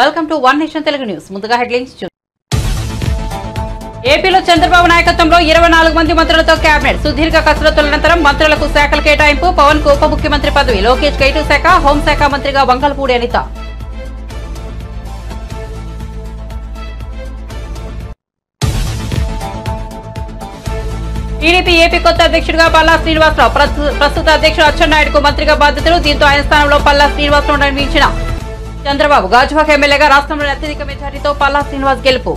Welcome to one nation Telugu news. ముందుగా headlines చూద్దాం. ఏపీలో చంద్రబాబు నాయకత్వంలో 24 మంది మంత్రులతో కేబినెట్. సుదీర్ఘ కసరత్తుల అనంతరం మంత్రులకు శాఖల కేటాయింపు. పవన్ కు ఉప ముఖ్యమంత్రి పదవి. లోకేష్ కు ఐటీ శాఖ, హోంశాఖ మంత్రిగా వంగల్పూడి అనిత. టీడీపీ ఏపీ కొత్త అధ్యక్షుడిగా పల్లా శ్రీనివాసరావు. ప్రస్తుత అధ్యక్షుడు అచ్చెన్నాయుడుకు మంత్రిగా బాధ్యతలు. దీంతో ఆయన స్థానంలో పల్లా శ్రీనివాసరావు నియమించిన చంద్రబాబు. గాజువాక ఎమ్మెల్యేగా రాష్ట్రంలోని అత్యధిక మెజారిటీతో పల్లా శ్రీనివాస్ గెలుపు.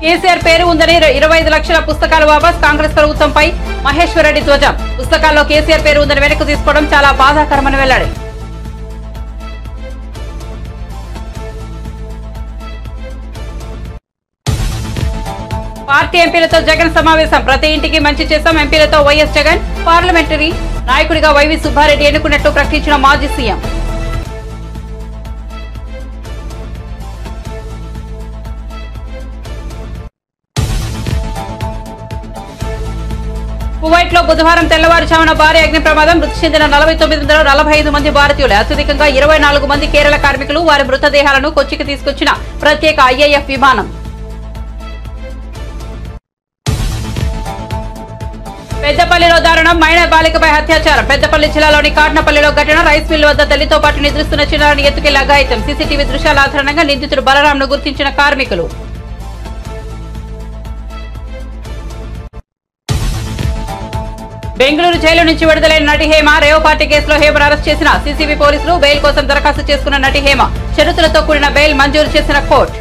కేసీఆర్ పేరు ఉందని 25 లక్షల పుస్తకాలు వాపస్. కాంగ్రెస్ ప్రభుత్వంపై మహేశ్వర్ రెడ్డి ధ్వజం. పుస్తకాల్లో కేసీఆర్ పేరు ఉందని వెనక్కు తీసుకోవడం చాలా బాధాకరమని వెల్లడి. పార్టీ ఎంపీలతో జగన్ సమావేశం. ప్రతి ఇంటికి మంచి చేశాం. ఎంపీలతో వైఎస్ జగన్. పార్లమెంటరీ నాయకుడిగా వైవి సుబ్బారెడ్డి ఎన్నుకున్నట్టు ప్రకటించిన మాజీ సీఎం. కువైట్ లో బుధవారం తెల్లవారుజామున భారీ అగ్ని ప్రమాదం. మృతి చెందిన 49 మంది భారతీయులు. అత్యధికంగా 24 మంది కేరళ కార్మికులు. వారి మృతదేహాలను కొచ్చికి తీసుకొచ్చిన ప్రత్యేక ఐఏఎఫ్ విమానం. పెద్దపల్లిలో దారుణం. మైనర్ బాలికపై అత్యాచారం. పెద్దపల్లి జిల్లాలోని కాట్నపల్లిలో ఘటన. రైస్ మిల్ వద్ద తల్లితో పాటు నిద్రిస్తున్న చిన్నారిని ఎత్తుకెళ్లి అఘాయిత్యం. సీసీటీవీ దృశ్యాల ఆధారంగా నిందితుడు బలరాంను గుర్తించిన కార్మికులు. బెంగళూరు జైలు నుంచి విడుదలైన నటి హేమ. రేవ్ పార్టీ కేసులో హేమను అరెస్ట్ చేసిన సీసీబీ పోలీసులు. బెయిల్ కోసం దరఖాస్తు చేసుకున్న నటి హేమ. షరతులతో కూడిన బెయిల్ మంజూరు చేసిన కోర్టు.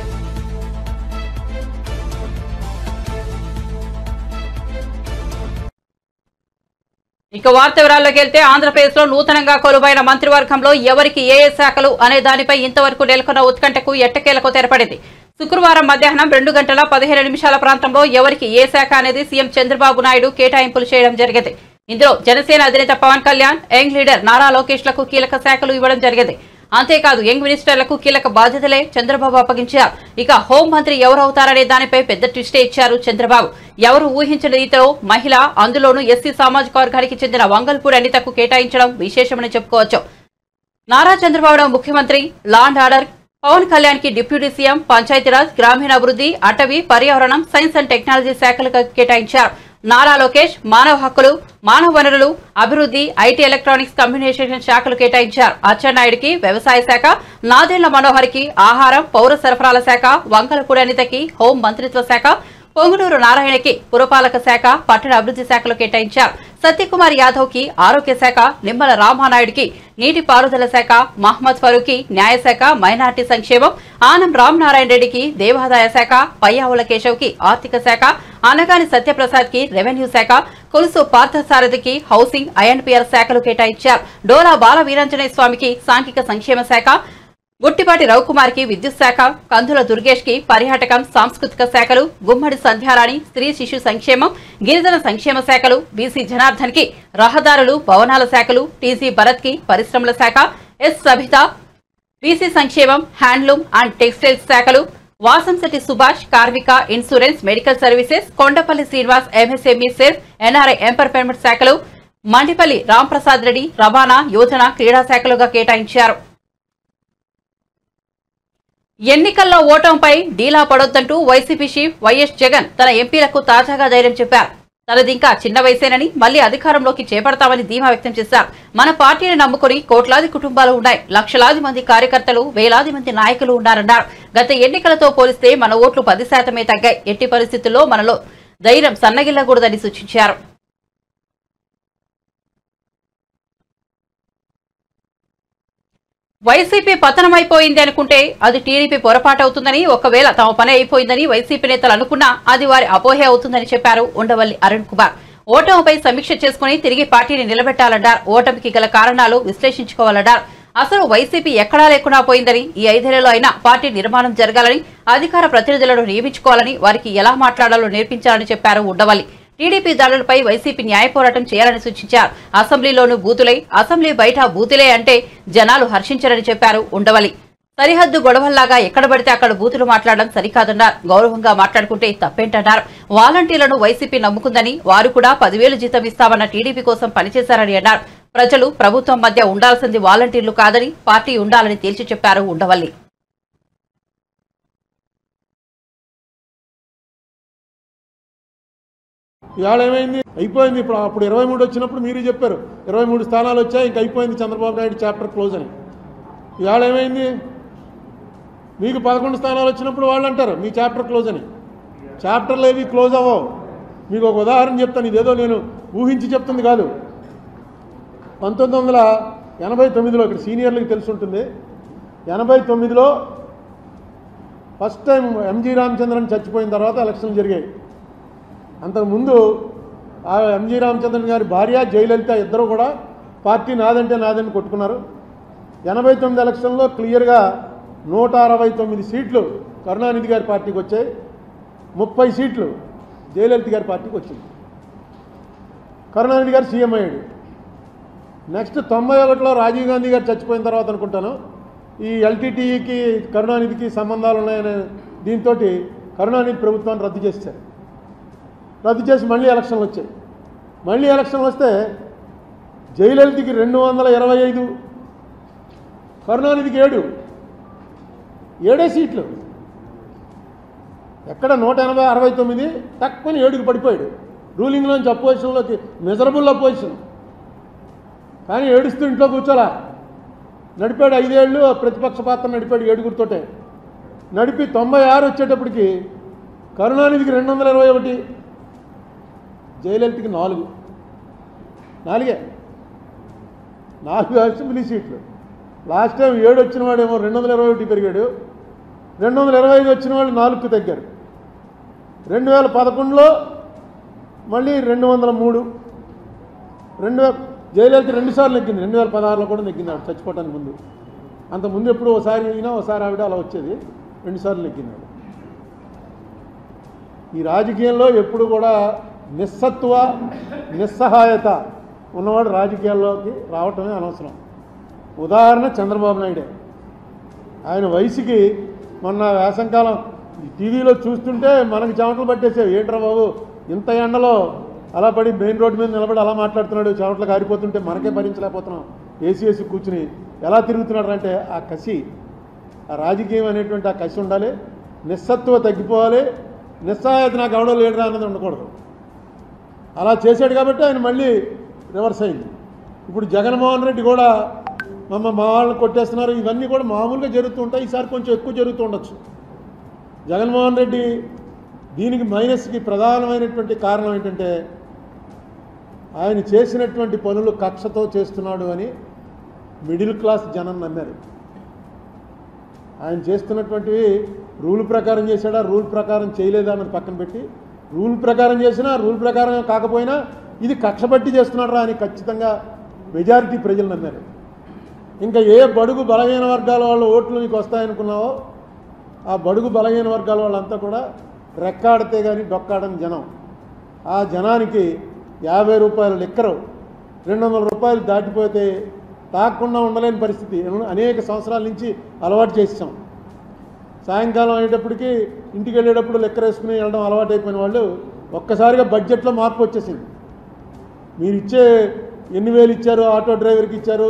ఇక వార్త వివరాల్లోకి వెళ్తే, ఆంధ్రప్రదేశ్ లో నూతనంగా కొలువైన మంత్రివర్గంలో ఎవరికి ఏ శాఖలు అనే దానిపై ఇంతవరకు నెలకొన్న ఉత్కంఠకు ఎట్టకేలకు తెరపడింది. శుక్రవారం మధ్యాహ్నం 2:15 ప్రాంతంలో ఎవరికి ఏ శాఖ అనేది సీఎం చంద్రబాబు నాయుడు కేటాయింపులు చేయడం జరిగింది. ఇందులో జనసేన అధినేత పవన్ కళ్యాణ్, యంగ్ లీడర్ నారా లోకేష్ లకు కీలక శాఖలు ఇవ్వడం జరిగింది. అంతేకాదు యంగ్ మినిస్టర్లకు కీలక బాధ్యతలే చంద్రబాబు అప్పగించారు. ఇక హోం మంత్రి ఎవరవుతారనే దానిపై పెద్ద ట్విస్టే ఇచ్చారు చంద్రబాబు. ఎవరు ఊహించిన రీతిలో మహిళ, అందులోనూ ఎస్సీ సామాజిక వర్గానికి చెందిన వంగల్పూడి అనితకు కేటాయించడం విశేషమని చెప్పుకోవచ్చు. నారా చంద్రబాబు ముఖ్యమంత్రి, law and order, Pawan Kalyan కి డిప్యూటీ సీఎం, పంచాయతీరాజ్, గ్రామీణాభివృద్ధి, అటవీ, పర్యావరణం, సైన్స్ అండ్ టెక్నాలజీ శాఖలకు కేటాయించారు. నారా లోకేష్ మానవ హక్కులు, మానవ వనరులు, అభివృద్ధి, ఐటీ, ఎలక్ట్రానిక్స్, కమ్యూనికేషన్ శాఖలు కేటాయించారు. అచ్చెన్నాయుడికి వ్యవసాయ శాఖ, నాదెండ్ల మనోహర్కి ఆహారం, పౌర సరఫరాల శాఖ, వంగలపూడి అనితకి హోం మంత్రిత్వ శాఖ, పొంగునూరు నారాయణకి పురపాలక శాఖ, పట్టణ అభివృద్ధి శాఖలు కేటాయించారు. సత్యకుమార్ యాదవ్ కి ఆరోగ్య శాఖ, నిమ్మల రామానాయుడికి నీటిపారుదల శాఖ, మహమ్మద్ ఫరూక్ న్యాయశాఖ, మైనార్టీ సంక్షేమం, ఆనం రామనారాయణ రెడ్డికి దేవాదాయ శాఖ, పయ్యావుల కేశవ్ కి ఆర్థిక శాఖ, అనగాని సత్యప్రసాద్ కి రెవెన్యూ శాఖ, కొలుసు పార్థసారథికి హౌసింగ్, ఐఎన్పీఆర్ శాఖలు కేటాయించారు. డోలా బాల వీరాంజనేయ స్వామికి సాంఘిక సంక్షేమ శాఖ, గుట్టిపాటి రవికుమార్ కి విద్యుత్ శాఖ, కందుల దుర్గేష్ కి పర్యాటకం, సాంస్కృతిక శాఖలు, గుమ్మడి సంధ్యారాణి స్త్రీ శిశు సంక్షేమం, గిరిజన సంక్షేమ శాఖలు, బీసీ జనార్దన్ కి రహదారులు, భవనాల శాఖలు, టీజీ భరత్ కి పరిశ్రమల శాఖ, ఎస్ సబిత బీసీ సంక్షేమం, హ్యాండ్లూమ్ అండ్ టెక్స్టైల్స్ శాఖలు, వాసంశెట్టి సుభాష్ కార్మిక, insurance, medical services, Kondapalli Srinivas MSME cell, NRI empowerment శాఖలు, మండిపల్లి రాంప్రసాద్ రెడ్డి రవాణా, యోజన, క్రీడా శాఖలుగా కేటాయించారు. ఎన్నికల్లో ఓటమిపై డీలా పడొద్దంటూ వైసీపీ చీఫ్ వైఎస్ జగన్ తన ఎంపీలకు తాజాగా ధైర్యం చెప్పారు. తనదింకా చిన్న వయసేనని, మళ్లీ అధికారంలోకి చేపడతామని ధీమా వ్యక్తం చేశారు. మన పార్టీని నమ్ముకుని కోట్లాది కుటుంబాలు ఉన్నాయి. లక్షలాది మంది కార్యకర్తలు, వేలాది మంది నాయకులు ఉన్నారన్నారు. గత ఎన్నికలతో పోలిస్తే మన ఓట్లు 10% తగ్గాయి. ఎట్టి పరిస్థితుల్లో మనలో ధైర్యం సన్నగిల్లకూడదని సూచించారు. వైసీపీ పతనమైపోయింది అనుకుంటే అది టీడీపీ పొరపాటు అవుతుందని, ఒకవేళ తమ పని అయిపోయిందని వైసీపీ నేతలు అనుకున్నా అది వారి అపోహే అవుతుందని చెప్పారు ఉండవల్లి అరుణ్ కుమార్. ఓటమిపై సమీక్ష చేసుకుని తిరిగి పార్టీని నిలబెట్టాలన్నారు. ఓటమికి గల కారణాలు విశ్లేషించుకోవాలన్నారు. అసలు వైసీపీ ఎక్కడా లేకుండా పోయిందని, ఈ 5 ఏళ్లలో అయినా పార్టీ నిర్మాణం జరగాలని, అధికార ప్రతినిధులను నియమించుకోవాలని, వారికి ఎలా మాట్లాడాలో నేర్పించాలని చెప్పారు ఉండవల్లి. టీడీపీ దాడులపై వైసీపీ న్యాయ పోరాటం చేయాలని సూచించారు. అసెంబ్లీలోనూ బూతులై, అసెంబ్లీ బయట బూతులే అంటే జనాలు హర్షించరని చెప్పారు ఉండవల్లి. సరిహద్దు గొడవల్లాగా ఎక్కడ పడితే అక్కడ బూతులు మాట్లాడడం సరికాదన్నారు. గౌరవంగా మాట్లాడుకుంటే తప్పేంటన్నారు. వాలంటీర్లను వైసీపీ నమ్ముకుందని, వారు కూడా 10,000 జీతం ఇస్తామన్న టీడీపీ కోసం పనిచేశారని అన్నారు. ప్రజలు ప్రభుత్వం మధ్య ఉండాల్సింది వాలంటీర్లు కాదని పార్టీ ఉండాలని తేల్చి చెప్పారు ఉండవల్లి. ఇవాళ ఏమైంది? అయిపోయింది. అప్పుడు 23 వచ్చినప్పుడు మీరు చెప్పారు 23 స్థానాలు వచ్చాయి, ఇంక అయిపోయింది చంద్రబాబు నాయుడు చాప్టర్ క్లోజ్ అని. ఇవాళ ఏమైంది? మీకు 11 స్థానాలు వచ్చినప్పుడు వాళ్ళు అంటారు మీ చాప్టర్ క్లోజ్ అని. చాప్టర్లు ఏవి క్లోజ్ అవ్వవు. మీకు ఒక ఉదాహరణ చెప్తాను, ఇదేదో నేను ఊహించి చెప్తుంది కాదు. 1989లో ఇక్కడ సీనియర్లకు తెలిసి ఉంటుంది, 89లో ఫస్ట్ టైం ఎంజీ రామచంద్రన్ చచ్చిపోయిన తర్వాత ఎలక్షన్లు జరిగాయి. అంతకుముందు ఆ ఎంజీ రామచంద్రన్ గారి భార్య జయలలిత ఇద్దరు కూడా పార్టీ నాదంటే నాదని కొట్టుకున్నారు. 89 ఎలక్షన్లో క్లియర్గా 169 సీట్లు కరుణానిధి గారి పార్టీకి వచ్చాయి, 30 సీట్లు జయలలిత గారి పార్టీకి వచ్చింది. కరుణానిధి గారు సీఎం అయ్యాడు. నెక్స్ట్ 91లో రాజీవ్ గాంధీ గారు చచ్చిపోయిన తర్వాత అనుకుంటాను ఈ ఎల్టీటీఈకి కరుణానిధికి సంబంధాలు ఉన్నాయనే దీంతో కరుణానిధి ప్రభుత్వాన్ని రద్దు చేశారు. రద్దు చేసి మళ్ళీ ఎలక్షన్లు వచ్చాయి. మళ్ళీ ఎలక్షన్లు వస్తే జయలలితకి 225, కరుణానిధికి 7 సీట్లు. ఎక్కడ 169 తక్కువ 7కి పడిపోయాడు. రూలింగ్లోంచి అపోజిషన్లోకి మెజరబుల్ అపోజిషన్. కానీ ఏడుస్తూ ఇంట్లో కూర్చోలా, నడిపాడు 5 ఏళ్ళు ప్రతిపక్ష పాత్ర నడిపాడు 7గురితోటే. నడిపి 96 వచ్చేటప్పటికి కరుణానిధికి 221, జయలలితకి 4 అసెంబ్లీ సీట్లు. లాస్ట్ టైం 7 వచ్చిన వాడేమో 221 పెరిగాడు, 225 వచ్చిన వాళ్ళు 4కు తగ్గారు. 2011లో మళ్ళీ 203. జయలలిత 2 సార్లు నెగ్గింది, 2016లో కూడా నెగ్గింది ఆవిడ చచ్చిపోవటానికి ముందు. అంతకుముందు ఎప్పుడు ఒకసారి అయినా ఒకసారి ఆవిడ అలా వచ్చేది, 2 సార్లు నెగ్గింది ఆవిడ. ఈ రాజకీయంలో ఎప్పుడు కూడా నిస్సత్వ నిస్సహాయత ఉన్నవాడు రాజకీయాల్లోకి రావటమే అనవసరం. ఉదాహరణ చంద్రబాబు నాయుడే. ఆయన వయసుకి మొన్న వేసంకాలం టీవీలో చూస్తుంటే మనకు చెమటలు పట్టేసేవి. ఏంట్రా బాబు ఇంత ఎండలో అలా పడి మెయిన్ రోడ్డు మీద నిలబడి అలా మాట్లాడుతున్నాడు, చెమటలు కారిపోతుంటే మనకే భరించలేకపోతున్నాం, ఏసీ కూర్చుని ఎలా తిరుగుతున్నాడు అంటే ఆ కసి, ఆ రాజకీయం అనేటువంటి ఆ కసి ఉండాలి. నిస్సత్వ తగ్గిపోవాలి, నిస్సహాయత నాకు ఎవడో లీడర్ అన్నది ఉండకూడదు. అలా చేశాడు కాబట్టి ఆయన మళ్ళీ రివర్స్ అయింది. ఇప్పుడు జగన్మోహన్ రెడ్డి కూడా మా వాళ్ళని కొట్టేస్తున్నారు, ఇవన్నీ కూడా మామూలుగా జరుగుతూ ఉంటాయి. ఈసారి కొంచెం ఎక్కువ జరుగుతూ ఉండొచ్చు. జగన్మోహన్ రెడ్డి దీనికి మైనస్కి ప్రధానమైనటువంటి కారణం ఏంటంటే ఆయన చేసినటువంటి పనులు కక్షతో చేస్తున్నాడు అని మిడిల్ క్లాస్ జనం నమ్మారు. ఆయన చేస్తున్నటువంటివి రూల్ ప్రకారం చేశాడా, రూల్ ప్రకారం చేయలేదా అన్నది పక్కన పెట్టి, రూల్ ప్రకారం చేసినా రూల్ ప్రకారం కాకపోయినా ఇది కక్ష బట్టి చేస్తున్నారా అని ఖచ్చితంగా మెజారిటీ ప్రజలు నమ్మారు. ఇంకా ఏ బడుగు బలహీన వర్గాల వాళ్ళ ఓట్లు నీకు వస్తాయనుకున్నావో ఆ బడుగు బలహీన వర్గాల వాళ్ళంతా కూడా రెక్కాడితే కానీ డొక్కాడని జనం. ఆ జనానికి 50 రూపాయల లిక్కరు 200 రూపాయలు దాటిపోతే తాగకుండా ఉండలేని పరిస్థితి అనేక సంవత్సరాల నుంచి అలవాటు చేసాం. సాయంకాలం అయ్యేటప్పటికి ఇంటికి వెళ్ళేటప్పుడు లిక్కర్ వేసుకుని వెళ్ళడం అలవాటు అయిపోయిన వాళ్ళు ఒక్కసారిగా బడ్జెట్లో మార్పు వచ్చేసింది. మీరు ఇచ్చే ఎన్ని వేలు ఇచ్చారు, ఆటో డ్రైవర్కి ఇచ్చారు,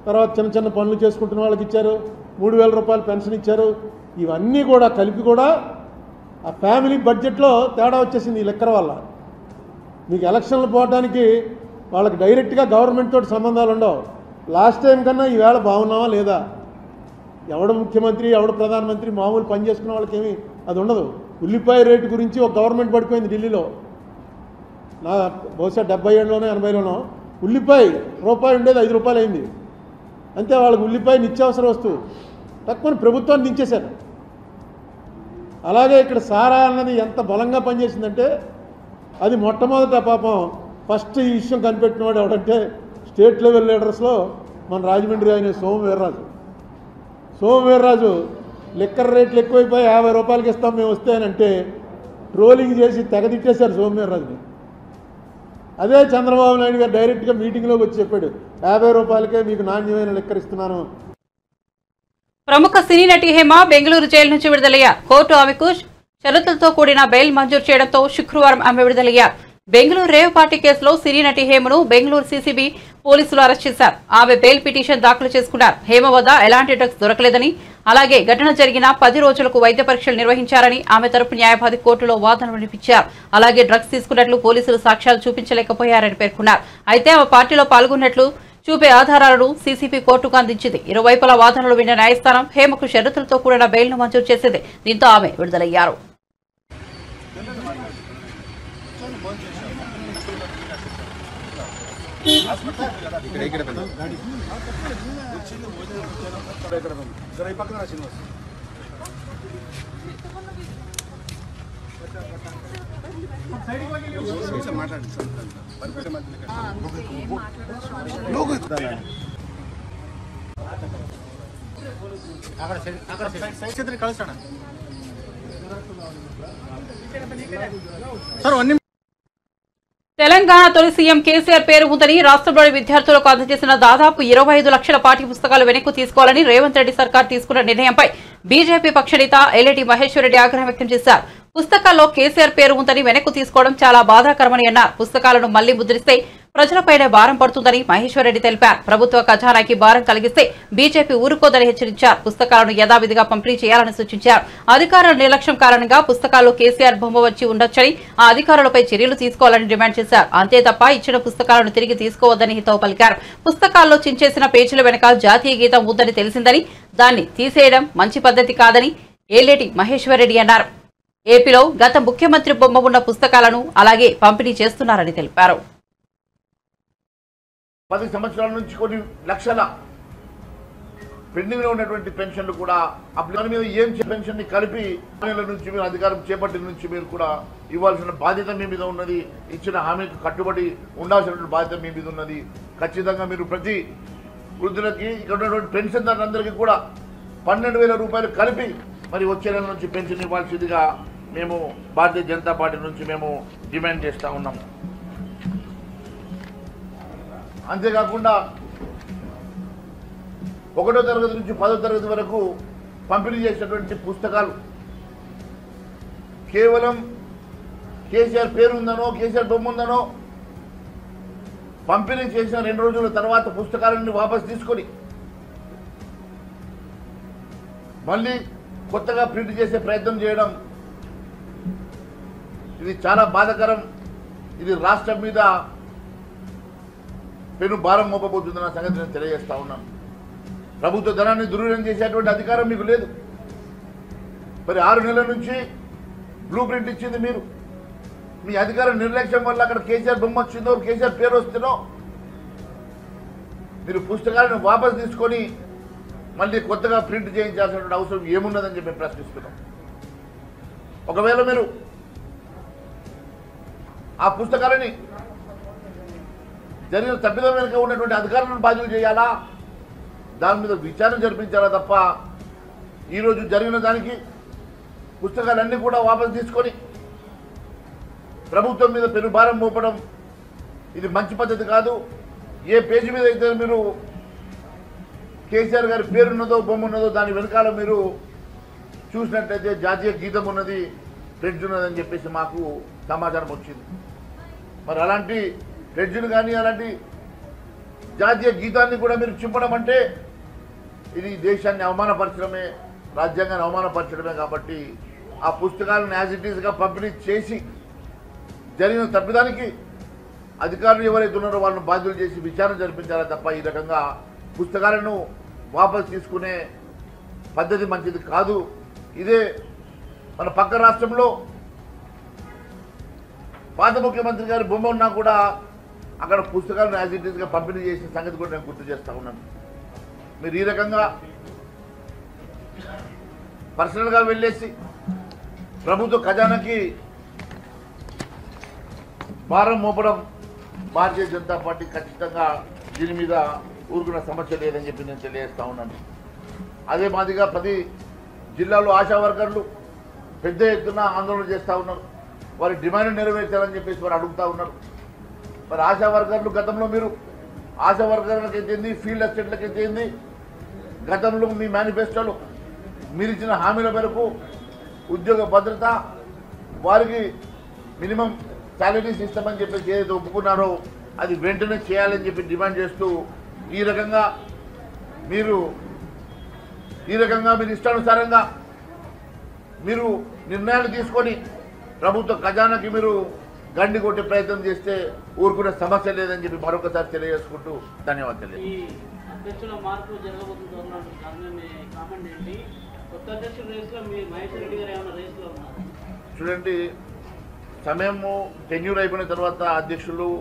తర్వాత చిన్న చిన్న పనులు చేసుకుంటున్న వాళ్ళకి ఇచ్చారు, 3000 రూపాయలు పెన్షన్ ఇచ్చారు, ఇవన్నీ కూడా కలిపి కూడా ఆ ఫ్యామిలీ బడ్జెట్లో తేడా వచ్చేసింది ఈ లిక్కర్ వల్ల. మీకు ఎలక్షన్లు పోవడానికి వాళ్ళకి డైరెక్ట్గా గవర్నమెంట్ తోటి సంబంధాలు ఉండవు. లాస్ట్ టైం కన్నా ఈవేళ బాగున్నావా లేదా, ఎవడు ముఖ్యమంత్రి ఎవడు ప్రధానమంత్రి మామూలు పని చేసుకున్న వాళ్ళకి ఏమీ అది ఉండదు. ఉల్లిపాయ రేటు గురించి ఒక గవర్నమెంట్ పడిపోయింది ఢిల్లీలో, నా బహుశా 70 ఏళ్ళలోనో 80లోనో ఉల్లిపాయ రూపాయి ఉండేది 5 రూపాయలు అయింది. అంతే, వాళ్ళకి ఉల్లిపాయ నిత్యావసర వస్తువు తక్కువ ప్రభుత్వాన్ని దించేశారు. అలాగే ఇక్కడ సారా అన్నది ఎంత బలంగా పనిచేసిందంటే అది మొట్టమొదట పాపం ఫస్ట్ ఈ విషయం కనిపెట్టినవాడు ఎవడంటే స్టేట్ లెవెల్ లీడర్స్లో మన రాజమండ్రి ఆయన సోమవీర్రాజు లిక్కర్ రేట్లు ఎక్కువైపోయి 50 రూపాయలకి ఇస్తాం మేము వస్తాయనంటే ట్రోలింగ్ చేసి తెగదిట్టేశారు సోమవీర్రాజుని. అదే చంద్రబాబు నాయుడు గారు డైరెక్ట్గా మీటింగ్లోకి వచ్చి చెప్పాడు 50 రూపాయలకే మీకు నాణ్యమైన లిక్కర్ ఇస్తున్నాను. ప్రముఖ సినీ నటి హేమ బెంగళూరు జైలు నుంచి విడుదలయ్యారు. కోర్టు ఆమెకు షరతులతో కూడిన బెయిల్ మంజూరు చేయడంతో శుక్రవారం ఆమె విడుదలయ్యారు. బెంగళూరు రేవ్ పార్టీ కేసులో సినీ నటి హేమను బెంగళూరు సీసీబీ పోలీసులు అరెస్ట్ చేశారు. ఆమె బెయిల్ పిటిషన్ దాఖలు చేసుకున్నారు. హేమ వద్ద ఎలాంటి డ్రగ్స్ దొరకలేదని, అలాగే ఘటన జరిగిన 10 రోజులకు వైద్య పరీక్షలు నిర్వహించారని ఆమె తరపు న్యాయవాది కోర్టులో వాదనలు వినిపించారు. అలాగే డ్రగ్స్ తీసుకున్నట్లు పోలీసులు సాక్ష్యాలు చూపించలేకపోయారని పేర్కొన్నారు. అయితే ఆమె పార్టీలో పాల్గొన్నట్లు చూపే ఆధారాలను సీసీపీ కోర్టుకు అందించింది. ఇరువైపుల వాదనలు విన్న న్యాయస్థానం హేమకు షరతులతో కూడిన బెయిల్ను మంజూరు చేసింది. దీంతో ఆమె విడుదలయ్యారు. తెలంగాణ తొలి సీఎం కేసీఆర్ పేరు ఉందని రాష్ట్రంలోని విద్యార్థులకు అందజేసిన దాదాపు 25 లక్షల పాఠ్య పుస్తకాలు వెనక్కు తీసుకోవాలని రేవంత్ రెడ్డి సర్కార్ తీసుకున్న నిర్ణయంపై బీజేపీ పక్షనేత ఎల్లేటి మహేశ్వర్ రెడ్డి ఆగ్రహం వ్యక్తం చేశారు. పుస్తకాల్లో కేసీఆర్ పేరు ఉందని వెనక్కు తీసుకోవడం చాలా బాధాకరమని అన్నారు. పుస్తకాలను మళ్లీ ముద్రిస్తే ప్రజలపైనే భారం పడుతుందని మహేశ్వర్ రెడ్డి తెలిపారు. ప్రభుత్వ ఖజానాకి భారం కలిగిస్తే బీజేపీ ఊరుకోదని హెచ్చరించారు. పుస్తకాలను యథావిధిగా పంపిణీ చేయాలని సూచించారు. అధికారుల నిర్లక్ష్యం కారణంగా పుస్తకాల్లో కేసీఆర్ బొమ్మ వచ్చి ఉండొచ్చని, ఆ అధికారులపై చర్యలు తీసుకోవాలని డిమాండ్ చేశారు. అంతే తప్ప ఇచ్చిన పుస్తకాలను తిరిగి తీసుకోవద్దని హితవు పలికారు. పుస్తకాల్లో చించేసిన పేజీల వెనక జాతీయ గీతం ఉందని తెలిసిందని, దాన్ని తీసేయడం మంచి పద్ధతి కాదని ఎల్లేటి మహేశ్వర్ రెడ్డి అన్నారు. ఏపీలో గత ముఖ్యమంత్రి బొమ్మ ఉన్న పుస్తకాలను అలాగే పంపిణీ చేస్తున్నారని తెలిపారు. 10 సంవత్సరాల నుంచి కొన్ని లక్షల పెండింగ్ లో ఉన్నటువంటి పెన్షన్లు కూడా అప్పుడు మీద ఏం పెన్షన్ ని కలిపి నుంచి మీరు అధికారం చేపట్టిన నుంచి మీరు కూడా ఇవ్వాల్సిన బాధ్యత మీ మీద ఉన్నది. ఇచ్చిన హామీకి కట్టుబడి ఉండాల్సినటువంటి బాధ్యత మీ మీద ఉన్నది. ఖచ్చితంగా మీరు ప్రతి వృద్ధులకి ఇక్కడ ఉన్నటువంటి పెన్షన్దారులందరికీ కూడా 12,000 రూపాయలు కలిపి మరి వచ్చే నెల నుంచి పెన్షన్ ఇవ్వాల్సిందిగా మేము భారతీయ జనతా పార్టీ నుంచి మేము డిమాండ్ చేస్తూ ఉన్నాం. అంతేకాకుండా 1వ తరగతి నుంచి 10వ తరగతి వరకు పంపిణీ చేసినటువంటి పుస్తకాలు కేవలం కేసీఆర్ పేరు ఉందనో కేసీఆర్ బొమ్మ ఉందనో పంపిణీ చేసిన 2 రోజుల తర్వాత పుస్తకాలను వాపసు తీసుకొని మళ్ళీ కొత్తగా ప్రింట్ చేసే ప్రయత్నం చేయడం ఇది చాలా బాధాకరం. ఇది రాష్ట్రం మీద పెను భారం మోపబోతుందన్న సంగతి నేను తెలియజేస్తా ఉన్నాను. ప్రభుత్వ ధనాన్ని దుర్వినియోగం చేసేటువంటి అధికారం మీకు లేదు. మరి 6 నెలల నుంచి బ్లూ ప్రింట్ ఇచ్చింది మీరు. మీ అధికారం నిర్లక్ష్యం వల్ల అక్కడ కేసీఆర్ బొమ్మ వచ్చిందో కేసీఆర్ పేరు వస్తుందో మీరు పుస్తకాలను వాపసు తీసుకొని మళ్ళీ కొత్తగా ప్రింట్ చేయించాల్సినటువంటి అవసరం ఏమున్నదని చెప్పి ప్రశ్నిస్తున్నాం. ఒకవేళ మీరు ఆ పుస్తకాలని జరిగిన తప్పిదం వెనుక ఉన్నటువంటి అధికారులను బాధ్యులు చేయాలా, దాని మీద విచారణ జరిపించాలా తప్ప ఈరోజు జరిగిన దానికి పుస్తకాలన్నీ కూడా వాపసు తీసుకొని ప్రభుత్వం మీద పెనుభారం మోపడం ఇది మంచి పద్ధతి కాదు. ఏ పేజీ మీద అయితే మీరు కేసీఆర్ గారి పేరున్నదో బొమ్మ ఉన్నదో దాని వెనకాల మీరు చూసినట్లయితే జాతీయ గీతం ఉన్నది, ప్రెడ్జ్ ఉన్నదని చెప్పేసి మాకు సమాచారం వచ్చింది. మరి అలాంటి ప్రెడ్జ్ను కానీ అలాంటి జాతీయ గీతాన్ని కూడా మీరు చింపడం అంటే ఇది దేశాన్ని అవమానపరచడమే, రాజ్యాంగాన్ని అవమానపరచడమే. కాబట్టి ఆ పుస్తకాలను యాజ్ ఇట్ ఈస్గా పంపిణీ చేసి జరిగిన తప్పిదానికి అధికారులు ఎవరైతే ఉన్నారో వాళ్ళని బాధ్యులు చేసి విచారణ జరిపించాలి తప్ప ఈ రకంగా పుస్తకాలను వాపసు తీసుకునే పద్ధతి మంచిది కాదు. ఇదే మన పక్క రాష్ట్రంలో పాత ముఖ్యమంత్రి గారి బొమ్మ ఉన్నా కూడా అక్కడ పుస్తకాలను యాజ్ ఇట్ ఈస్గా పంపిణీ చేసిన సంగతి కూడా నేను గుర్తు చేస్తూ ఉన్నాను. మీరు ఈ రకంగా పర్సనల్గా వెళ్ళేసి ప్రభుత్వ ఖజానాకి భారం మోపడం భారతీయ జనతా పార్టీ ఖచ్చితంగా దీని మీద ఊరుకున్న సమస్య లేదని చెప్పి నేను తెలియజేస్తూ ఉన్నాను. అదే మాదిరిగా 10 జిల్లాల్లో ఆశా వర్కర్లు పెద్ద ఎత్తున ఆందోళన చేస్తూ ఉన్నారు. వారి డిమాండ్ నెరవేర్చాలని చెప్పేసి వారు అడుగుతూ ఉన్నారు. మరి ఆశా వర్కర్లు గతంలో మీరు ఆశా వర్కర్లకు ఎత్తేంది, ఫీల్డ్ అసిస్టెంట్లకు ఎత్తేంది, గతంలో మీ మేనిఫెస్టోలో మీరు ఇచ్చిన హామీల మేరకు ఉద్యోగ భద్రత, వారికి మినిమం శాలరీస్ ఇస్తామని చెప్పేసి ఏదైతే ఒప్పుకున్నారో అది వెంటనే చేయాలని చెప్పి డిమాండ్ చేస్తూ ఈ రకంగా మీరు ఇష్టానుసారంగా మీరు నిర్ణయాలు తీసుకొని ప్రభుత్వ ఖజానాకి మీరు గండి కొట్టే ప్రయత్నం చేస్తే ఊరుకునే సమస్య లేదని చెప్పి మరొకసారి తెలియజేసుకుంటూ ధన్యవాదాలు. ఈ అధ్యక్షుల మార్పు జరగబోతుంది కామెంట్ ఏంటి? కొత్త అధ్యక్షుల రేసులో మీ మహేష్ రెడ్డి గారు ఏమైనా రేసులో ఉన్నారు? చూడండి, సమయము టెన్యూర్ అయిపోయిన తర్వాత అధ్యక్షులు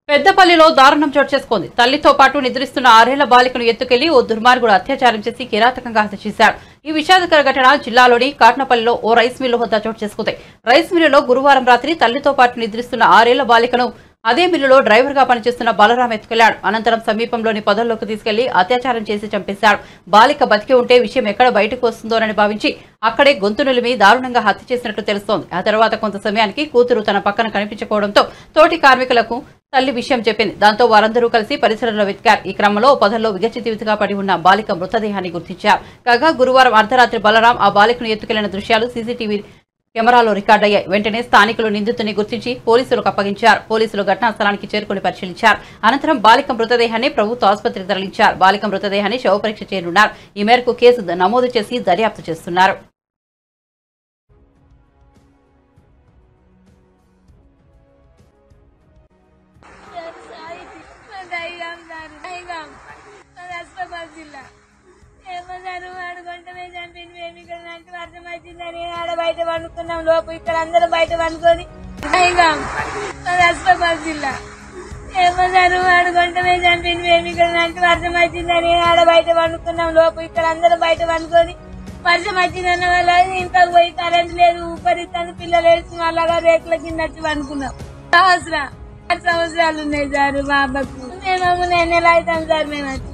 పెద్దపల్లిలో దారుణం చోటు చేసుకుంది. తల్లితో పాటు నిద్రిస్తున్న 6 ఏళ్ల బాలికను ఎత్తుకెళ్లి ఓ దుర్మార్గుడు అత్యాచారం చేసి కిరాతకంగా హత్య చేశారు. ఈ విషాదకర ఘటన జిల్లాలోని కాట్నపల్లిలో ఓ రైస్ మిల్లు వద్ద చోటు చేసుకుంది. రైస్ మిల్లులో గురువారం రాత్రి తల్లితో పాటు నిద్రిస్తున్న 6 ఏళ్ల బాలికను అదే మిల్లులో డ్రైవర్ గా పనిచేస్తున్న బలరాం ఎత్తుకెళ్లాడు. అనంతరం సమీపంలోని పొదల్లోకి తీసుకెళ్లి అత్యాచారం చేసి చంపేశాడు. బాలిక బతికి ఉంటే విషయం ఎక్కడ బయటకు వస్తుందోనని భావించి అక్కడే గొంతు నులిమి దారుణంగా హత్య చేసినట్టు తెలుస్తోంది. ఆ తర్వాత కొంత సమయానికి కూతురు తన పక్కన కనిపించకపోవడంతో తోటి కార్మికులకు తల్లి విషయం చెప్పింది. దాంతో వారందరూ కలిసి పరిసరంలో వెతికారు. ఈ క్రమంలో పొదల్లో విగచితివితిగా పడి ఉన్న బాలిక మృతదేహాన్ని గుర్తించారు. కాగా గురువారం అర్ధరాత్రి బలరాం ఆ బాలికను ఎత్తుకెళ్లిన దృశ్యాలు సీసీటీవీ కెమెరాలో రికార్డయ్యాయి. వెంటనే స్థానికులు నిందితుని గుర్తించి పోలీసులకు అప్పగించారు. పోలీసులు ఘటనా స్థలానికి చేరుకుని పరిశీలించారు. అనంతరం బాలిక మృతదేహాన్ని ప్రభుత్వ ఆసుపత్రికి తరలించారు. బాలిక మృతదేహాన్ని శవపరీక్ష చేయనున్నారు. ఈ మేరకు కేసు నమోదు చేసి దర్యాప్తు చేస్తున్నారు. వర్షం వచ్చిందని ఆడ బయట పండుకున్నాం. లోపు ఇక్కడ అందరూ బయట పండుకొని హస్పాబాద్ జిల్లా ఏమో సార్ 6 గంటలే చంపింది మేము ఇక్కడ అంటే వర్షం వచ్చిందని ఆడ బయట పండుకున్నాం. లోపు ఇక్కడ అందరూ బయట పండుకొని వర్షం వచ్చిందన్న వల్ల ఇంట్లోకి పోయి కరెంట్ లేదు, ఊపరిస్తాను, పిల్లలు వేసుకుని అలాగా రేట్ల కింద వచ్చి పండుకున్నాం. 8 సంవత్సరాలు ఉన్నాయి సార్ మా అబ్బకు. మేము 9 నెలలు అవుతాం సార్. మేము వచ్చి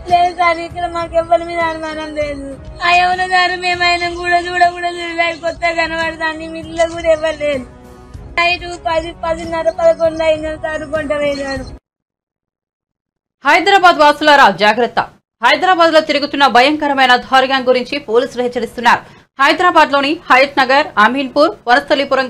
లేదు సార్, ఇక్కడ మాకు ఎవ్వరి మీద అనుమానం లేదు. ఎవరు సార్ మేము ఆయన కూడా చూడలేదు, కొత్తగా కనబడతాన్ని మిల్లు కూడా ఎవరు లేదు. నైట్ 10, 10:30, 11 అయినా సార్ కొంట వేశారు. హైదరాబాద్ వాసులారా జాగ్రత్త. హైదరాబాద్ లో తిరుగుతున్న భయంకరమైన ధార్ గురించి పోలీసులు హెచ్చరిస్తున్నారు. హైదరాబాద్ లోని హయత్ నగర్, అమీన్పూర్, వనస్థలీపురం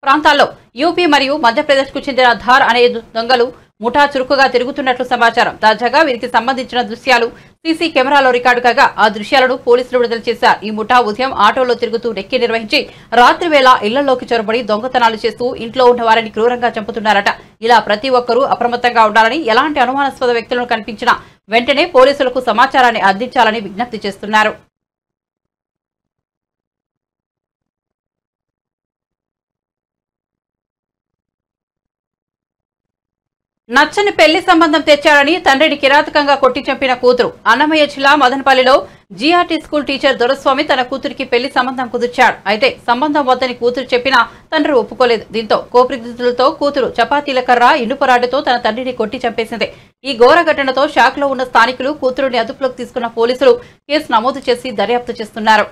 ప్రాంతాల్లో యూపీ మరియు మధ్యప్రదేశ్ కు చెందిన ధార్ అనే దొంగలు ముఠా చురుకుగా తిరుగుతున్నట్లు సమాచారం. తాజాగా వీరికి సంబంధించిన దృశ్యాలు సీసీ కెమెరాలో రికార్డు కాగా ఆ దృశ్యాలను పోలీసులు విడుదల చేశారు. ఈ ముఠా ఉదయం ఆటోలో తిరుగుతూ రెక్కి నిర్వహించి రాత్రి వేళ ఇళ్లలోకి చొరబడి దొంగతనాలు చేస్తూ ఇంట్లో ఉన్న వారిని క్రూరంగా చంపుతున్నారట. ఇలా ప్రతి ఒక్కరూ అప్రమత్తంగా ఉండాలని, ఎలాంటి అనుమానాస్పద వ్యక్తులను కనిపించినా వెంటనే పోలీసులకు సమాచారాన్ని అందించాలని విజ్ఞప్తి చేస్తున్నారు. నచ్చని పెళ్లి సంబంధం తెచ్చాడని తండ్రిని కిరాతకంగా కొట్టి చంపిన కూతురు. అన్నమయ్య జిల్లా మదనపల్లిలో జీఆర్టీ స్కూల్ టీచర్ దొరస్వామి తన కూతురికి పెళ్లి సంబంధం కుదిర్చాడు. అయితే సంబంధం వద్దని కూతురు చెప్పినా తండ్రి ఒప్పుకోలేదు. దీంతో కోపిదిద్దులతో కూతురు చపాతీల కర్ర, ఇనుపరాడుతో తన తండ్రిని కొట్టి చంపేసింది. ఈ ఘోర ఘటనతో షాక్ లో ఉన్న స్థానికులు కూతురుని అదుపులోకి తీసుకున్న పోలీసులు కేసు నమోదు చేసి దర్యాప్తు చేస్తున్నారు.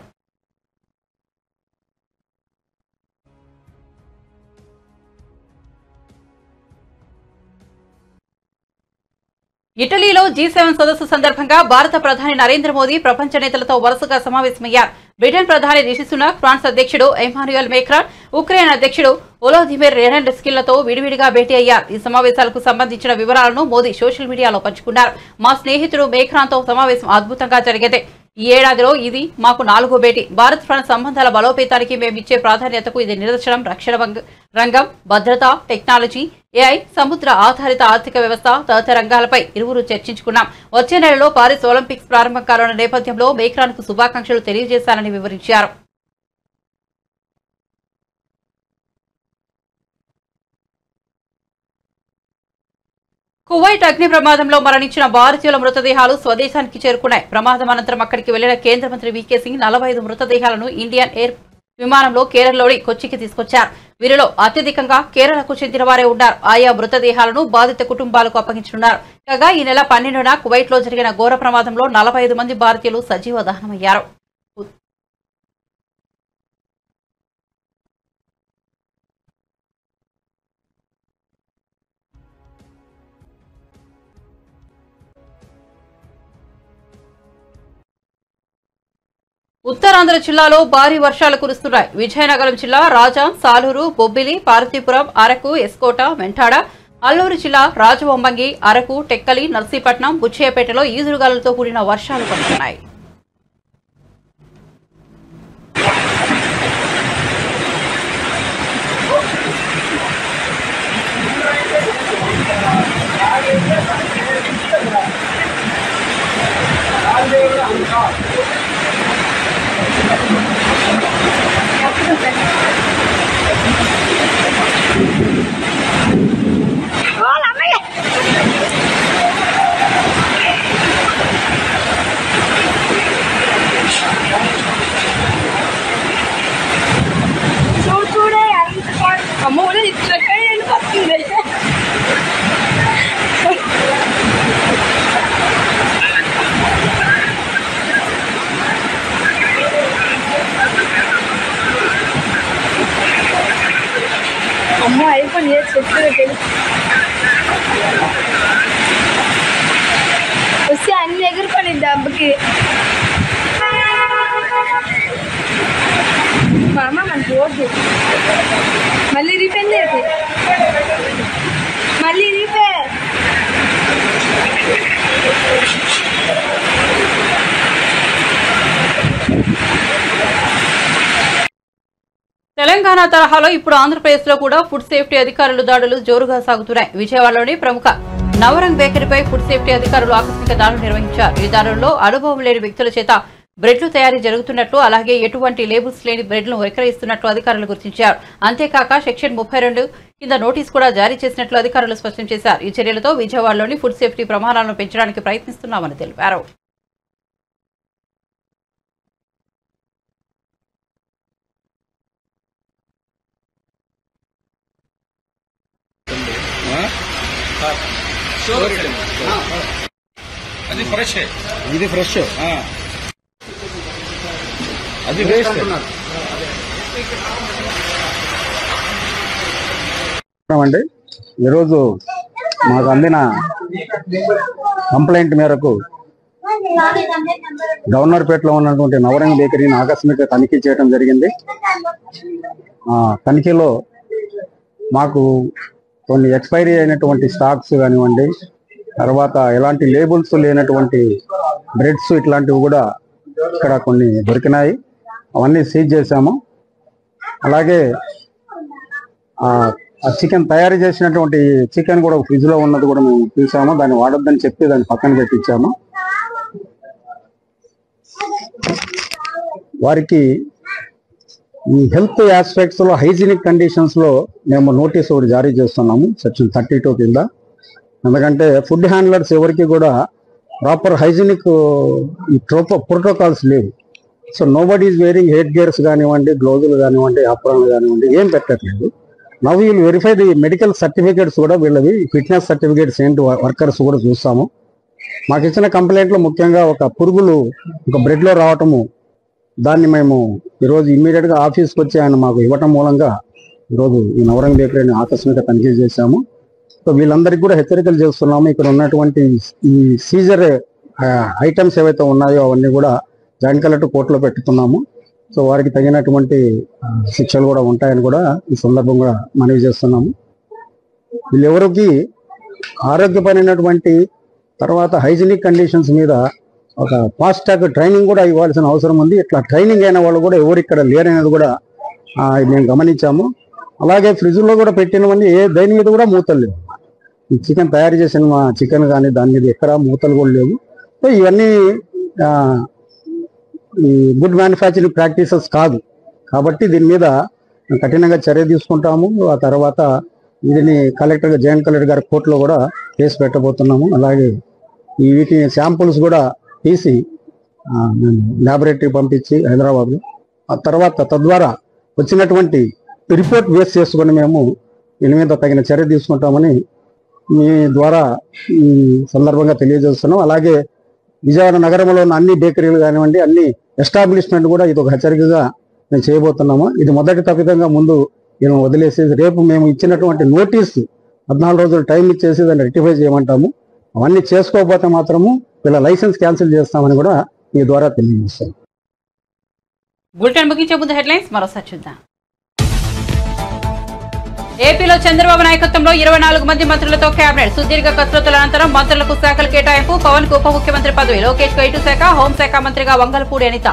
ఇటలీలో G7 సదస్సు సందర్భంగా భారత ప్రధాని నరేంద్ర మోదీ ప్రపంచ నేతలతో వరుసగా సమావేశమయ్యారు. బ్రిటన్ ప్రధాని రిషి సునాక్, ఫ్రాన్స్ అధ్యక్షుడు ఎమాన్యుయల్ మేక్రాన్, ఉక్రెయిన్ అధ్యక్షుడు వోలోదిమిర్ జెలెన్స్కీలతో విడివిడిగా భేటీ అయ్యారు. ఈ సమావేశాలకు సంబంధించిన వివరాలను మోదీ సోషల్ మీడియాలో పంచుకున్నారు. మా స్నేహితుడు మేక్రాన్తో సమావేశం అద్భుతంగా జరిగింది. ఈ ఏడాదిలో ఇది మాకు 4వ భేటీ. భారత్ ఫ్రాన్స్ సంబంధాల బలోపేతానికి మేమిచ్చే ప్రాధాన్యతకు ఇది నిదర్శనం. రక్షణ రంగం, భద్రత, టెక్నాలజీ, AI, సముద్ర ఆధారిత ఆర్థిక వ్యవస్థ తదితర రంగాలపై ఇరువురు చర్చించుకున్నాం. వచ్చే నెలలో పారిస్ ఒలింపిక్స్ ప్రారంభం కానున్న నేపథ్యంలో మేక్రాన్కు శుభాకాంక్షలు తెలియజేశారని వివరించారు. కువైట్ అగ్ని ప్రమాదంలో మరణించిన భారతీయుల మృతదేహాలు స్వదేశానికి చేరుకున్నాయి. ప్రమాదం అనంతరం అక్కడికి వెళ్లిన కేంద్ర మంత్రి VK సింగ్ 45 మృతదేహాలను ఇండియన్ ఎయిర్ విమానంలో కేరళలోని కొచ్చికి తీసుకొచ్చారు. వీరిలో అత్యధికంగా కేరళకు చెందిన వారే ఉన్నారు. ఆయా మృతదేహాలను బాధిత కుటుంబాలకు అప్పగించనున్నారు. కాగా ఈ నెల 12న కువైట్ లో జరిగిన ఘోర ప్రమాదంలో 45 మంది భారతీయులు సజీవ దహనమయ్యారు. ఉత్తరాంధ్ర జిల్లాలో భారీ వర్షాలు కురుస్తున్నాయి. విజయనగరం జిల్లా రాజాం, సాలూరు, బొబ్బిలి, పార్వతీపురం, అరకు, ఎస్కోట, మెంటాడ, అల్లూరు జిల్లా రాజవొమ్మంగి, అరకు, టెక్కలి, నర్సీపట్నం, బుచ్చయ్యపేటలో ఈదురుగాలులతో కూడిన వర్షాలు పడుతున్నాయి. అమ్మ అయిపోయి చెట్లు వస్తే అన్ని ఎగురుకొని దెబ్బకి మా అమ్మ మనకి ఓటు మళ్ళీ రిపేర్ చేసి మళ్ళీ రిపేర్ తెలంగాణ తరహాలో ఇప్పుడు ఆంధ్రప్రదేశ్ లో కూడా ఫుడ్ సేఫ్టీ అధికారులు దాడులు జోరుగా సాగుతున్నాయి. విజయవాడలోని ప్రముఖ నవరంగ్ బేకరీపై ఫుడ్ సేఫ్టీ అధికారులు ఆకస్మిక దాడులు నిర్వహించారు. ఈ దాడుల్లో అనుభవం లేని వ్యక్తుల చేత బ్రెడ్లు తయారీ జరుగుతున్నట్లు, అలాగే ఎటువంటి లేబుల్స్ లేని బ్రెడ్లను విక్రయిస్తున్నట్లు అధికారులు గుర్తించారు. అంతేకాక సెక్షన్ 32 కింద నోటీసు కూడా జారీ చేసినట్లు అధికారులు స్పష్టం చేశారు. ఈ చర్యలతో విజయవాడలోని ఫుడ్ సేఫ్టీ ప్రమాణాలను పెంచడానికి ప్రయత్నిస్తున్నామని తెలిపారు. అది ఫ్రెష్ ఇది ఫ్రెష్ అది వేస్ట్ అండి. ఈరోజు మాకు అందిన కంప్లైంట్ మేరకు గవర్నర్పేటలో ఉన్నటువంటి నవరంగ్ బేకరీని ఆకస్మిక తనిఖీ చేయడం జరిగింది. తనిఖీలో మాకు కొన్ని ఎక్స్పైరీ అయినటువంటి స్టాక్స్ కానివ్వండి, తర్వాత ఎలాంటి లేబుల్స్ లేనటువంటి బ్రెడ్స్ ఇట్లాంటివి కూడా ఇక్కడ కొన్ని దొరికినాయి. అవన్నీ సీజ్ చేశాము. అలాగే ఆ చికెన్ తయారు చేసినటువంటి చికెన్ కూడా ఫ్రిడ్జ్ లో ఉన్నది కూడా మేము చూసాము. దాన్ని వాడొద్దని చెప్పి దాన్ని పక్కన పెట్టించాము. వారికి ఈ హెల్త్ ఆస్పెక్ట్స్ లో హైజీనిక్ కండిషన్స్ లో మేము నోటీస్ ఒకటి జారీ చేస్తున్నాము సెక్షన్ 32 కింద. ఎందుకంటే ఫుడ్ హ్యాండ్లర్స్ ఎవరికి కూడా ప్రాపర్ హైజీనిక్ ఈ ప్రోటోకాల్స్ లేవు. So nobody is wearing head gears కానివ్వండి, గ్లౌజులు కానివ్వండి, ఆప్రాన్లు కానివ్వండి ఏం పెట్టట్లేదు. Now we'll verify the medical certificates కూడా వీళ్ళవి ఫిట్నెస్ సర్టిఫికేట్స్ ఏంటి వర్కర్స్ కూడా చూస్తాము. మాకు ఇచ్చిన కంప్లైంట్లో ముఖ్యంగా ఒక పురుగులు ఒక బ్రెడ్లో రావటము, దాన్ని మేము ఈరోజు ఇమ్మీడియట్గా ఆఫీస్కి వచ్చి ఆయన మాకు ఇవ్వటం మూలంగా ఈరోజు ఈ నవరంగ్ బేకరీని ఆకస్మిక తనిఖీ చేశాము. సో వీళ్ళందరికీ కూడా హెచ్చరికలు చేస్తున్నాము. ఇక్కడ ఉన్నటువంటి ఈ సీజర్ ఐటమ్స్ ఏవైతే ఉన్నాయో అవన్నీ కూడా జాయింట్ కలెక్టర్ కోర్టులో పెట్టుతున్నాము. సో వారికి తగినటువంటి శిక్షలు కూడా ఉంటాయని కూడా ఈ సందర్భంగా మనవి చేస్తున్నాము. వీళ్ళెవరికి ఆరోగ్యపరమైనటువంటి తర్వాత హైజీనిక్ కండిషన్స్ మీద ఒక ఫాస్ట్ ట్రాక్ ట్రైనింగ్ కూడా ఇవ్వాల్సిన అవసరం ఉంది. ఇట్లా ట్రైనింగ్ అయిన వాళ్ళు కూడా ఎవరు ఇక్కడ లేరనేది కూడా మేము గమనించాము. అలాగే ఫ్రిడ్జ్లో కూడా పెట్టినవన్నీ దేని మీద కూడా మూతలు లేవు. ఈ చికెన్ తయారు చేసిన చికెన్ కానీ దాని మీద ఎక్కడ మూతలు కూడా లేవు. సో ఇవన్నీ ఈ గుడ్ మ్యానుఫ్యాక్చరింగ్ ప్రాక్టీసెస్ కాదు. కాబట్టి దీని మీద కఠినంగా చర్య తీసుకుంటాము. ఆ తర్వాత వీటిని జాయింట్ కలెక్టర్ గారి కోర్టులో కూడా కేసు పెట్టబోతున్నాము. అలాగే ఈ వీటిని శాంపుల్స్ కూడా తీసి మేము ల్యాబొరేటరీ పంపించి హైదరాబాద్లో ఆ తర్వాత తద్వారా వచ్చినటువంటి రిపోర్ట్ బేస్ చేసుకొని మేము దీని మీద తగిన చర్య తీసుకుంటామని మీ ద్వారా ఈ సందర్భంగా తెలియజేస్తున్నాం. అలాగే విజయవాడ నగరంలో ఉన్న అన్ని బేకరీలు కానివ్వండి, అన్ని ఎస్టాబ్లిష్మెంట్ కూడా ఇది ఒక హెచ్చరికగా మేము చేయబోతున్నాము. ఇది మొదటి తప్పిదంగా ముందు మేము వదిలేసి రేపు మేము ఇచ్చినటువంటి నోటీసు 14 రోజులు టైం ఇచ్చేసి దాన్ని రెక్టిఫై చేయమంటాము. అవన్నీ చేసుకోకపోతే మాత్రము వీళ్ళ లైసెన్స్ క్యాన్సిల్ చేస్తామని కూడా మీ ద్వారా తెలియజేస్తాం. బులెటిన్ ముగించే ముందు హెడ్లైన్స్ మరోసారి చూద్దాం. ఏపీలో చంద్రబాబు నాయకత్వంలో 24 మంది మంత్రులతో కేబినెట్. సుదీర్ఘ కసరత్తుల అనంతరం మంత్రులకు శాఖల కేటాయింపు. పవన్ కు ఉప ముఖ్యమంత్రి పదవి. లోకేష్ కు ఇటు శాఖ, హోంశాఖ మంత్రిగా వంగలపూడి అనిత.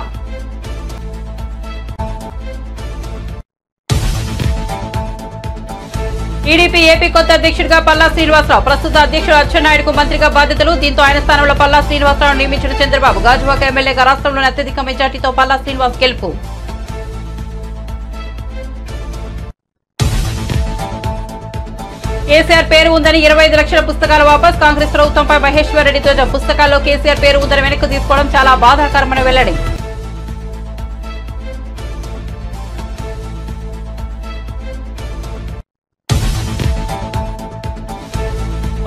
టీడీపీ ఏపీ కొత్త అధ్యక్షుడిగా పల్లా శ్రీనివాసరావు. ప్రస్తుత అధ్యక్షుడు అచ్చెన్నాయుడుకు మంత్రిగా బాధ్యతలు. దీంతో ఆయన స్థానంలో పల్లా శ్రీనివాసరావు నియమించిన చంద్రబాబు. గాజువాక ఎమ్మెల్యేగా రాష్ట్రంలోని అత్యధిక మెజార్టీతో పల్లా శ్రీనివాస్ గెలుపు. కేసీఆర్ పేరు ఉందని 25 లక్షల పుస్తకాలు వాపస్. కాంగ్రెస్ ప్రభుత్వంపై మహేశ్వర్ రెడ్డి ధ్వజం. పుస్తకాల్లో కేసీఆర్ పేరు ఉందని వెనక్కు తీసుకోవడం చాలా బాధాకరమని వెల్లడి.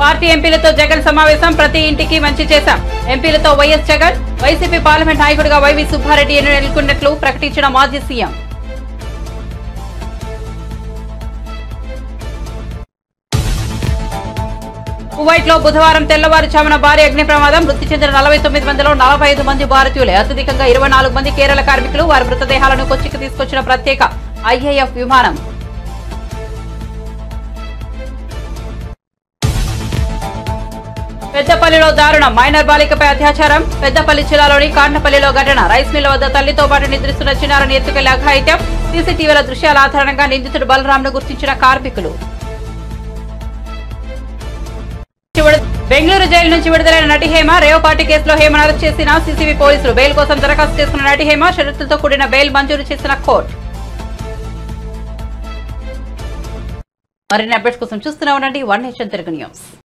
పార్టీ ఎంపీలతో జగన్ సమావేశం. ప్రతి ఇంటికి మంచి చేశాం. ఎంపీలతో వైఎస్ జగన్. వైసీపీ పార్లమెంట్ నాయకుడిగా వైవి సుబ్బారెడ్డి ఎన్నుకున్నట్లు ప్రకటించిన మాజీ సీఎం. కువైట్ లో బుధవారం తెల్లవారుజామున భారీ అగ్ని ప్రమాదం. మృతి చెందిన 49 మందిలో 45 మంది భారతీయులే. అత్యధికంగా 24 మంది కేరళ కార్మికులు. వారి మృతదేహాలను కొచ్చికి తీసుకొచ్చిన ప్రత్యేక ఐఏఎఫ్ విమానం. పెద్దపల్లిలో దారుణం. మైనర్ బాలికపై అత్యాచారం. పెద్దపల్లి జిల్లాలోని కాండపల్లిలో ఘటన. రైస్ మిల్ వద్ద తల్లితో పాటు నిద్రిస్తున్న చిన్నారిని ఎత్తుకెళ్లి అఘాయిత్యం. సీసీటీవీల దృశ్యాల ఆధారంగా నిందితుడు బలరాంను గుర్తించిన కార్మికులు. బెంగళూరు జైలు నుంచి విడుదలైన నటి హేమ. రేవ్ పార్టీ కేసులో హేమను అరెస్ట్ చేసిన సీసీబీ పోలీసులు. బెయిల్ కోసం దరఖాస్తు చేసుకున్న నటి హేమ. షరతులతో కూడిన బెయిల్ మంజూరు చేసిన కోర్టు. మరిన్ని అప్డేట్స్ కోసం చూస్తూనే ఉండండి వన్ నేషన్ తెలుగు న్యూస్.